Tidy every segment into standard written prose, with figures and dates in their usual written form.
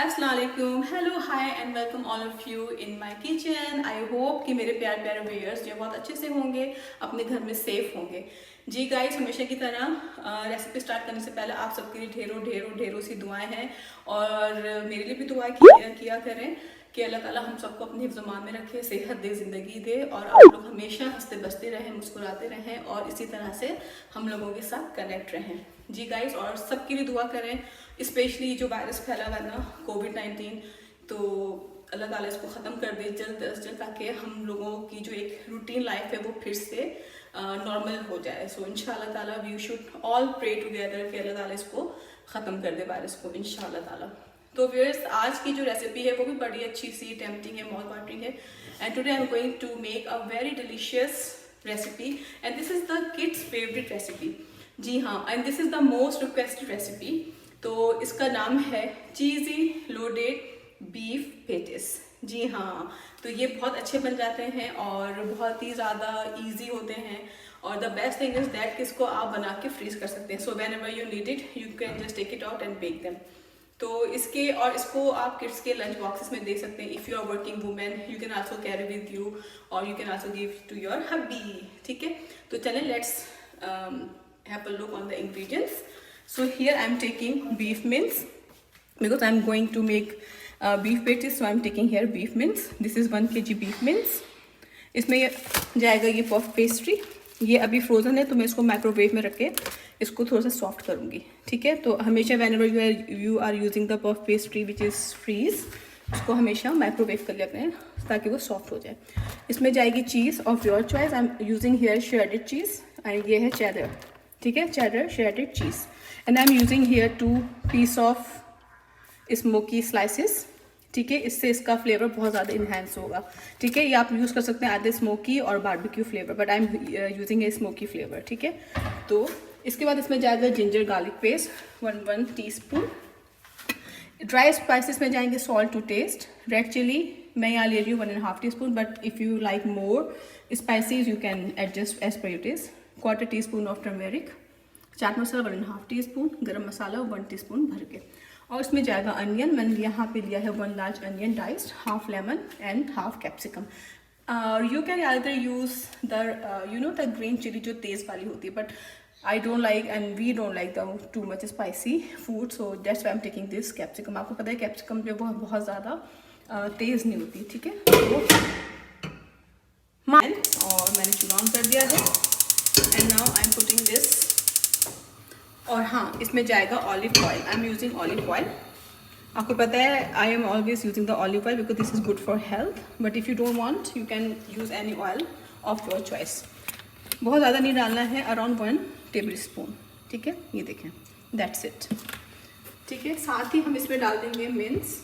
अस्सलाम वालेकुम, hello hi and welcome all of you in my kitchen. I hope कि मेरे प्यारे प्यारे व्यूअर्स जो बहुत अच्छे से होंगे, अपने घर में सेफ होंगे। जी गाइस, हमेशा की तरह रेसिपी स्टार्ट करने से पहले आप सबके लिए ढेरों ढेरों ढेरों सी दुआएं हैं और मेरे लिए भी दुआएं किया करें कि अल्लाह ताला हम सबको अपने हिफ्ज़-ओ-मान में रखे, सेहत दे, ज़िंदगी दे और आप लोग हमेशा हंसते बसते रहें, मुस्कुराते रहें और इसी तरह से हम लोगों के साथ कनेक्ट रहें। जी गाइस, और सबके लिए दुआ करें, स्पेशली जो वायरस फैला हुआ है ना कोविड-19, तो अल्लाह ताला इसको ख़त्म कर दे जल्द अज जल्द, ताकि हम लोगों की जो एक रूटीन लाइफ है वो फिर से नॉर्मल हो जाए। सो इंशाल्लाह ताला we should all pray together कि अल्लाह ताला इसको ख़त्म कर दे वायरस को इंशाल्लाह ताला। तो व्यूअर्स, आज की जो रेसिपी है वो भी बड़ी अच्छी सी टेम्पटिंग है, माउथ वाटरिंग है। And today I am going to make a very delicious recipe and this is the kids favourite recipe. जी हाँ, and this is the most requested recipe. तो इसका नाम है चीज़ी लोडेड बीफ पेटिस। जी हाँ, तो ये बहुत अच्छे बन जाते हैं और बहुत ही ज़्यादा इजी होते हैं और the best thing is that कि इसको आप बना के फ्रीज कर सकते हैं। So whenever you need it you can just take it out and bake them. तो इसको आप किड्स के लंच बॉक्सेस में दे सकते हैं। If you are working women you can also carry with you और you can also give to your hubby. ठीक है, तो चलें let's have a look on the ingredients. So here I am taking beef mince because I am going to make beef patties, so I am taking here beef mince. This is 1 kg beef mince. इसमें जाएगा ये puff pastry. ये अभी frozen है तो मैं इसको microwave में रख के इसको थोड़ा सा सॉफ्ट करूँगी। ठीक है, तो हमेशा whenever you are using the puff pastry which is freeze, उसको हमेशा माइक्रोवेव कर लेते हैं ताकि वो सॉफ्ट हो जाए। इसमें जाएगी cheese of your choice. I am using here shredded cheese and ये है चेडर। ठीक है, cheddar shredded cheese and I am using here 2 piece of smoky slices. ठीक है, इससे इसका फ्लेवर बहुत ज़्यादा इन्हेंस होगा। ठीक है, ये आप यूज़ कर सकते हैं आधे स्मोकी और barbecue flavour, but I am using a smoky flavour. ठीक है, तो इसके बाद इसमें जाएगा ginger garlic paste 1 teaspoon. Dry spices में जाएंगे salt to taste. Red chilli मैं यहाँ ले रही हूँ 1.5 teaspoon, but if you like more spices you can adjust as per your taste. 1/4 teaspoon of turmeric, chaat masala 1.5 teaspoon, garam masala 1 teaspoon भर के। और इसमें जाएगा अनियन। मैंने यहाँ पे लिया है 1 large onion diced, half lemon and half capsicum. You can either use the green chilli जो तेज़ वाली होती है, but I don't like and we don't like the too much spicy food, so that's why I am taking this capsicum. आपको पता है capsicum जो वो बहुत ज़्यादा तेज़ नहीं होती। ठीक है, और मैंने चूल्हा ऑन कर दिया है and now I am putting this. और हाँ, इसमें जाएगा olive oil. I am using olive oil. आपको पता है I am always using the olive oil because this is good for health, but if you don't want you can use any oil of your choice. बहुत ज़्यादा नहीं डालना है, around 1 table spoon. ठीक है, ये देखें, दैट्स इट। ठीक है, साथ ही हम इसमें डाल देंगे मिन्स।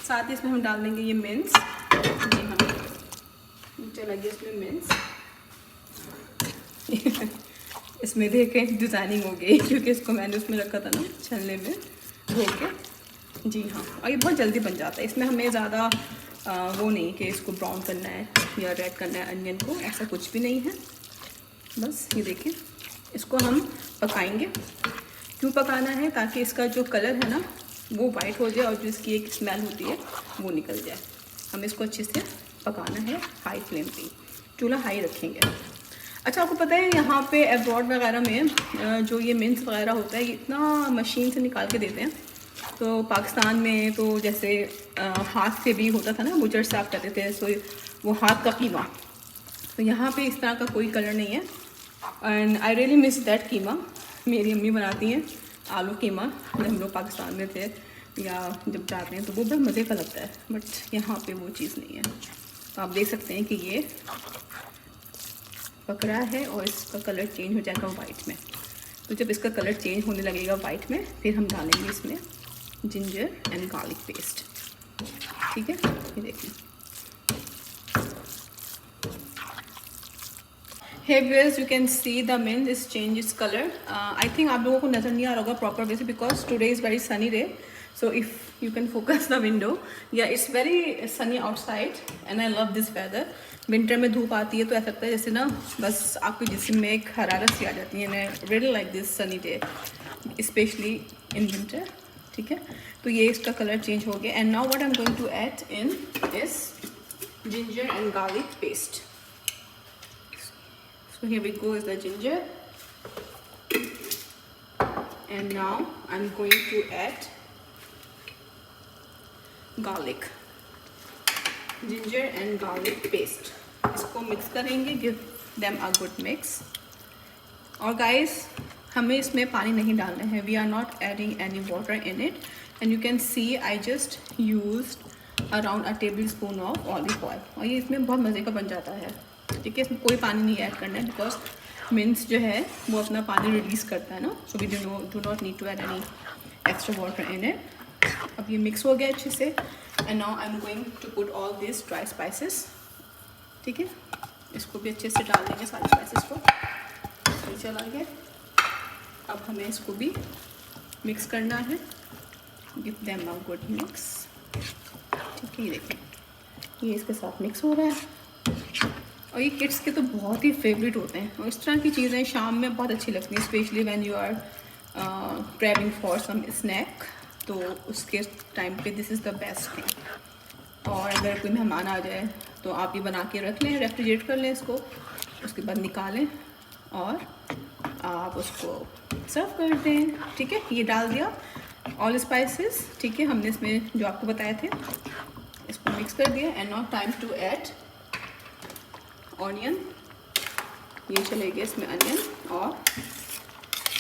साथ ही इसमें हम डाल देंगे ये मिन्स। जी हाँ, चला गया इसमें मिन्स। इसमें देखें डिज़ाइनिंग हो गई क्योंकि इसको मैंने उसमें रखा था ना छलने में धो के। जी हाँ, और ये बहुत जल्दी बन जाता है। इसमें हमें ज़्यादा वो नहीं कि इसको ब्राउन करना है या रेड करना है अनियन को, ऐसा कुछ भी नहीं है। बस ये देखें, इसको हम पकाएंगे। क्यों पकाना है? ताकि इसका जो कलर है ना वो वाइट हो जाए और जो इसकी एक स्मेल होती है वो निकल जाए। हमें इसको अच्छे से पकाना है हाई फ्लेम पे, चूल्हा हाई रखेंगे। अच्छा, आपको पता है यहाँ पे अब्रॉड वगैरह में जो ये मिन्स वगैरह होता है ये इतना मशीन से निकाल के देते हैं। तो पाकिस्तान में तो जैसे हाथ से भी होता था ना, बुचर से आप कहते थे, सो वो हाथ का कीमा। तो यहाँ पे इस तरह का कोई कलर नहीं है and I really miss that keema. मेरी अम्मी बनाती हैं आलू कीमा जब हम लोग पाकिस्तान में थे या जब जाते हैं तो वो बड़ा मज़े का लगता है, बट यहाँ पे वो चीज़ नहीं है। तो आप देख सकते हैं कि ये पक रहा है और इसका कलर चेंज हो जाएगा वाइट में। तो जब इसका कलर चेंज होने लगेगा वाइट में, फिर हम डालेंगे इसमें जिंजर एंड गार्लिक पेस्ट। ठीक है, ये देखिए। Hey viewers, you can see the mint is changed its color. I think आप लोगों को नज़र नहीं आ रहा होगा प्रॉपर वे से because today is very sunny day. So if you can focus the window, yeah, it's very sunny outside and I love this weather. Winter में धूप आती है तो ऐसा लगता है जैसे ना बस आपके जिस्म में एक हरारत सी आ जाती है। I really like this sunny day. Specially in winter, ठीक है। तो ये इसका कलर चेंज हो गया। And now what I am going to add in is ginger and garlic paste. So here we go is the ginger and now I am going to add garlic, ginger and garlic paste. इसको mix करेंगे, give them a good mix. और guys हमें इसमें पानी नहीं डालना है, we are not adding any water in it. And you can C I just used around a table spoon of olive oil, और ये इसमें बहुत मज़े का बन जाता है, ठीक है। इसमें कोई पानी नहीं ऐड करना है बिकॉज मिंस जो है वो अपना पानी रिलीज़ करता है ना, so we do not need to add any extra water in it. अब ये मिक्स हो गया अच्छे से। And now I am going to put all this dry spices, ठीक है। इसको भी अच्छे से डाल देंगे सारे स्पाइसेस को। तो चला गया। अब हमें इसको भी मिक्स करना है, give them a good mix, ठीक है। ये देखिए ये इसके साथ मिक्स हो रहा है। और ये किड्स के तो बहुत ही फेवरेट होते हैं, और इस तरह की चीज़ें शाम में बहुत अच्छी लगती हैं, specially when you are craving for some snack. तो उसके टाइम पे this is the best thing. और अगर कोई मेहमान आ जाए तो आप ये बना के रख लें, रेफ्रिजरेट कर लें इसको, उसके बाद निकालें और आप उसको सर्व कर दें, ठीक है। ये डाल दिया ऑल स्पाइसेस, ठीक है, हमने इसमें जो आपको बताए थे, इसको मिक्स कर दिया। And now time to add onion, ये चलेगा इसमें अनियन और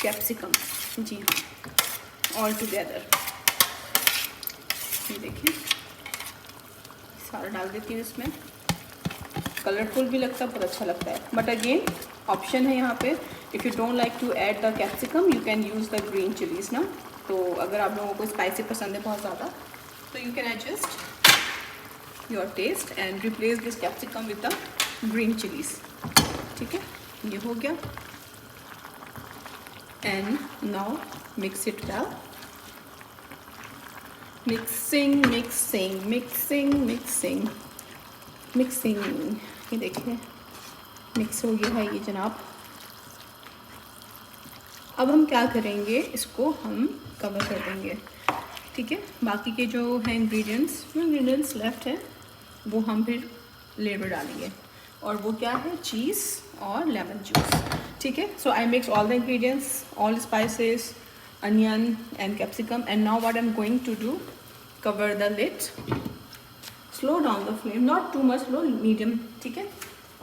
कैप्सिकम, जी हाँ, ऑल टुगेदर। ये देखिए सारा डाल देती हूँ इसमें, कलरफुल भी लगता है, बहुत अच्छा लगता है। बट अगेन ऑप्शन है यहाँ पे, if you don't like to add the capsicum you can use the green chillies ना। तो अगर आप लोगों को स्पाइसी पसंद है बहुत ज़्यादा तो you can adjust your taste and replace this capsicum with the green chillies, ठीक है। ये हो गया। And now mix it well, mixing mixing mixing mixing mixing. ये देखिए मिक्स हो गया है ये जनाब। अब हम क्या करेंगे, इसको हम कवर कर देंगे, ठीक है। बाकी के जो है इंग्रेडिएंट्स लेफ्ट है वो हम फिर लेबर डालेंगे, और वो क्या है, चीज़ और लेमन जूस, ठीक है। So I mix all the ingredients, all spices, onion and capsicum, and now what I'm going to do, cover the lid, slow down the flame, not too much low, medium, ठीक है।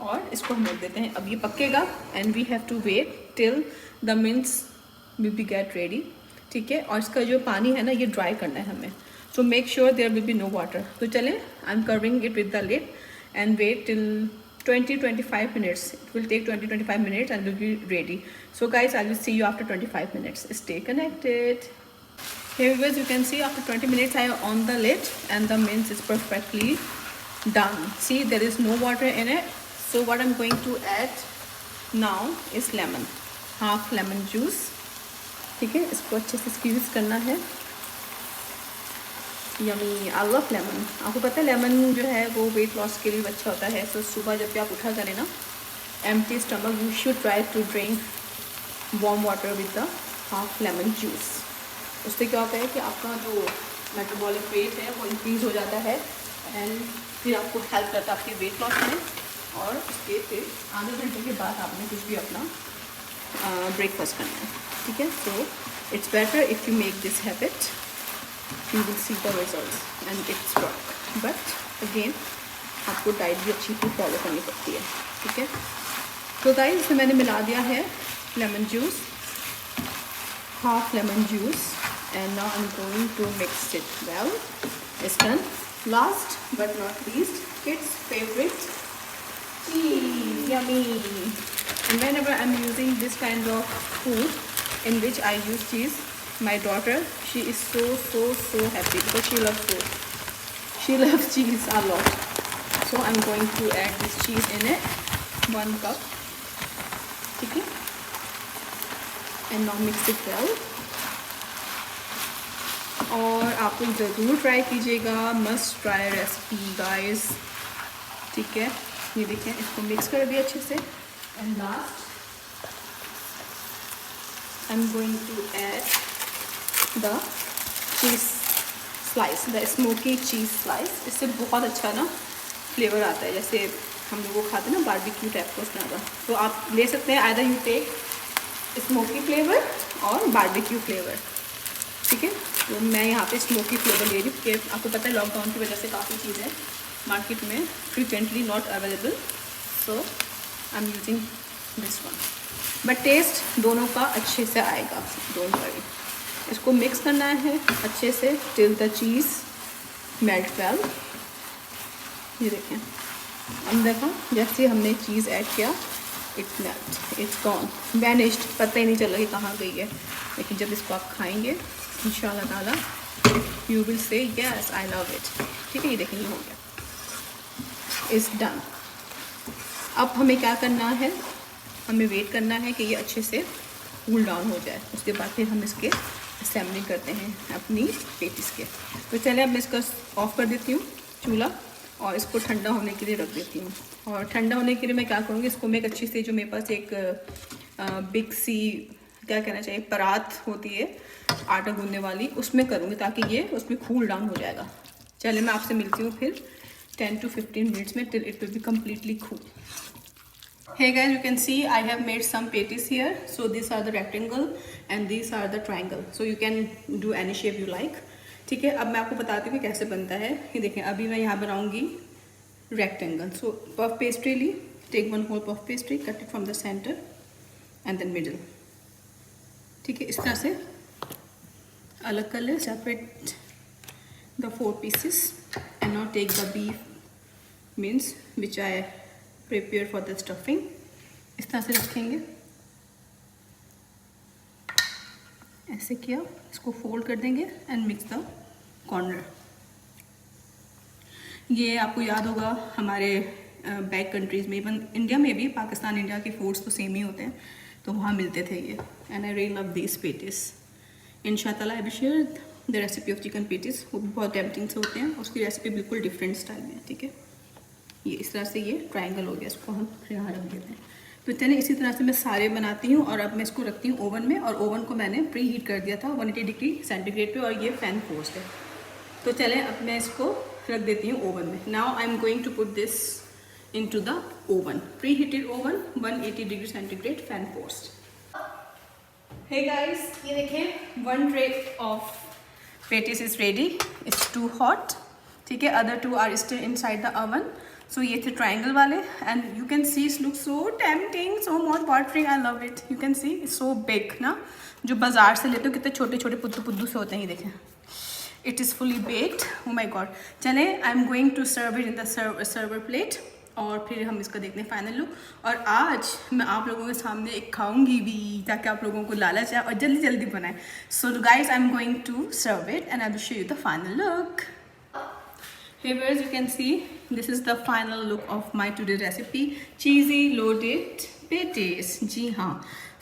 और इसको हम रख देते हैं, अब ये पकेगा and we have to wait till the mince will be get ready, ठीक है। और इसका जो पानी है ना ये ड्राई करना है हमें, so make sure there will be no water. तो चलें, I am covering it with the lid and wait till 20-25 minutes. It will take 20-25 minutes and will be ready. So guys, I will see you after 25 minutes. Stay connected. Here guys, you can see after 20 minutes I am on the lid and the mince is perfectly done. See, there is no water in it. So what I'm going to add now is lemon, half lemon juice, ठीक है। इसको अच्छे से squeeze करना है। Yummy, I love lemon. आपको पता है लेमन जो है वो वेट लॉस के लिए अच्छा होता है। तो सुबह जब भी आप उठा करें ना empty stomach, you should try to drink warm water with the half lemon juice. उससे क्या होता है कि आपका जो मेटाबॉलिक रेट है वो इंक्रीज़ हो जाता है एंड फिर आपको हेल्प करता है आपके वेट लॉस में। और उसके फिर आधे घंटे के बाद आपने कुछ भी अपना ब्रेकफास्ट करना है, ठीक है। So it's better if you make this habit, you will see the results and it's work, but again आपको डाइट भी अच्छी से फॉलो करनी पड़ती है, ठीक है। तो गाइस इसमें मैंने मिला दिया है lemon juice, half lemon juice, and now I am going to mix it well. It's done. Last but not least, kids favourite cheese, yummy. And whenever I'm using this kind of food in which I use cheese, my daughter, she is so happy because she loves food. She loves cheese a lot. So I'm going to add this cheese in it, 1 cup, ठीक है। And now mix it well. और आप लोग ज़रूर try कीजिएगा, must try recipe guys, ठीक है। ये देखिए इसको मिक्स कर दिया अच्छे से। And last I am going to add the cheese slice, the smoky cheese slice. इससे बहुत अच्छा ना फ्लेवर आता है, जैसे हम लोग वो खाते हैं ना बारबेक्यू टाइप का, उस तरह का। तो आप ले सकते हैं, either you take smoky flavour और बारबेक्यू फ्लेवर, ठीक है। तो मैं यहाँ पे स्मोकी फ्लेवर ले रही हूँ, क्योंकि आपको पता है लॉकडाउन की वजह से काफ़ी चीज़ें मार्केट में frequently not available, so I am using this one. But taste दोनों का अच्छे से आएगा, डोंट वरी। इसको मिक्स करना है अच्छे से till the cheese melt well. ये देखें, अब देखा जैसे हमने चीज़ ऐड किया, it melt, it's gone, vanished, पता ही नहीं चला कि कहाँ गई है। लेकिन जब इसको आप खाएंगे इंशाल्लाह ताला you will say yes I love it, ठीक है। ये देखें, ये हो गया, इज़ डन। अब हमें क्या करना है, हमें वेट करना है कि ये अच्छे से कूल डाउन हो जाए, उसके बाद फिर हम इसके असेंबलिंग करते हैं अपनी पेटीज के। तो चलिए अब मैं इसको ऑफ़ कर देती हूँ चूल्हा, और इसको ठंडा होने के लिए रख देती हूँ। और ठंडा होने के लिए मैं क्या करूँगी, इसको मैं एक अच्छी से, जो मेरे पास एक बिग सी, क्या कहना चाहिए, परात होती है आटा गूंदने वाली, उसमें करूँगी, ताकि ये उसमें कूल डाउन हो जाएगा। चलिए मैं आपसे मिलती हूँ फिर 10 to 15 minutes में, till it will be completely cool. Hey guys, you can see I have made some patties here. So these are the rectangle and these are the triangle. So you can do any shape you like. ठीक है, अब मैं आपको बताती हूँ कि कैसे बनता है। ये देखें, अभी मैं यहाँ बनाऊँगी rectangle. So puff pastry Lee, take one whole puff pastry, cut it from the center and then middle. ठीक है, इस तरह से अलग कर ले, separate the 4 pieces and now take the beef mince which I prepare for the stuffing. इस तरह से रखेंगे, ऐसे किया, इसको फोल्ड कर देंगे एंड मिक्स द कॉर्नर। ये आपको याद होगा हमारे बैक कंट्रीज़ में, इवन इंडिया में भी, पाकिस्तान इंडिया के फूड्स तो सेम ही होते हैं, तो वहाँ मिलते थे ये। And I really love these patties. इंशाल्लाह I will share the recipe of chicken patties, वो भी बहुत टेम्पटिंग से होते हैं, उसकी रेसिपी बिल्कुल डिफरेंट स्टाइल में है, ठीक है। ये इस तरह से ये ट्रायंगल हो गया, इसको हम यहाँ रख देते हैं। तो चलिए इसी तरह से मैं सारे बनाती हूँ, और अब मैं इसको रखती हूँ ओवन में, और ओवन को मैंने प्री हीट कर दिया था 180 डिग्री सेंटीग्रेड पे, और ये फैन फोर्स्ड है। तो चलें अब मैं इसको रख देती हूँ ओवन में। Now I am going to put this into the oven, preheated oven, 180 degree centigrade, fan forced. Hey guys, ये देखें, 1 tray of patties is ready, it's too hot, ठीक है। Other 2 are still inside the oven. So ये थे triangle वाले, and you can see it's look so tempting, so mouth watering, I love it. You can see it's so big ना, जो बाजार से लेते हो कितने छोटे छोटे पुद्दू पुद्दू से होते हैं, ये देखें, it is fully baked. Oh my God. चले, I am going to serve it in the server plate, और फिर हम इसका देखते हैं फाइनल लुक। और आज मैं आप लोगों के सामने एक खाऊंगी भी, ताकि आप लोगों को लालच आए और जल्दी जल्दी बनाए। So guys, I am going to serve it and I will show you the final look. Hey viewers, you can see this is the final look of my today recipe, cheesy loaded patties. जी हाँ,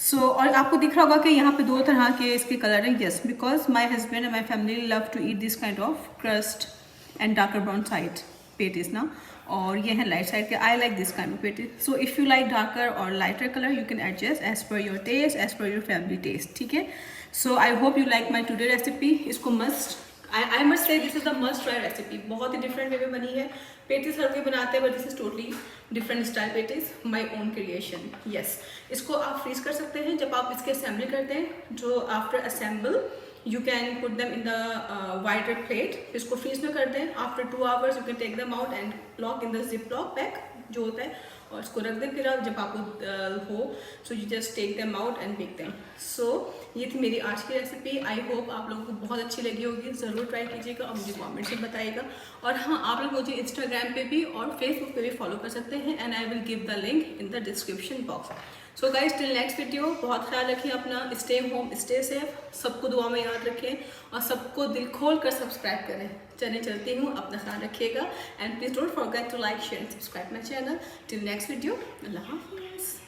so और आपको दिख रहा होगा कि यहाँ पे 2 तरह के इसके कलर हैं। yes, because my husband and my family love to eat this kind of crust and darker brown side patties ना, और ये है light side के। I like this kind of patties. So if you like darker or lighter color, you can adjust as per your taste, as per your family taste, ठीक है। So I hope you like my today recipe. इसको must I must say this is the must try recipe. बहुत ही different way में बनी है। Patties हर कोई बनाते हैं, but this is totally different style patties, my own creation. Yes, इसको आप फ्रीज कर सकते हैं जब आप इसके असेंबली करते हैं। जो after assemble you can put them in the wider plate, इसको फ्रीज में कर दें। After 2 hours you can take them out and lock in the zip lock pack जो होता है, और इसको रख दें। फिर आप जब आपको हो, so you just take them out and bake them. सो ये थी मेरी आज की रेसिपी। आई होप आप लोगों को बहुत अच्छी लगी होगी। ज़रूर ट्राई कीजिएगा और मुझे कमेंट्स में बताइएगा। और हाँ, आप लोग मुझे इंस्टाग्राम पे भी और फेसबुक पे भी फॉलो कर सकते हैं, and I will give the link in the description box. So guys, till next video, बहुत ख्याल रखिए अपना, स्टे होम, स्टे सेफ, सबको दुआ में याद रखें, और सबको दिल खोल कर सब्सक्राइब करें। चलती हूँ, अपना ख्याल रखिएगा, and please don't forget to like, share and subscribe my channel. Till next video, अल्लाह हाफिज़।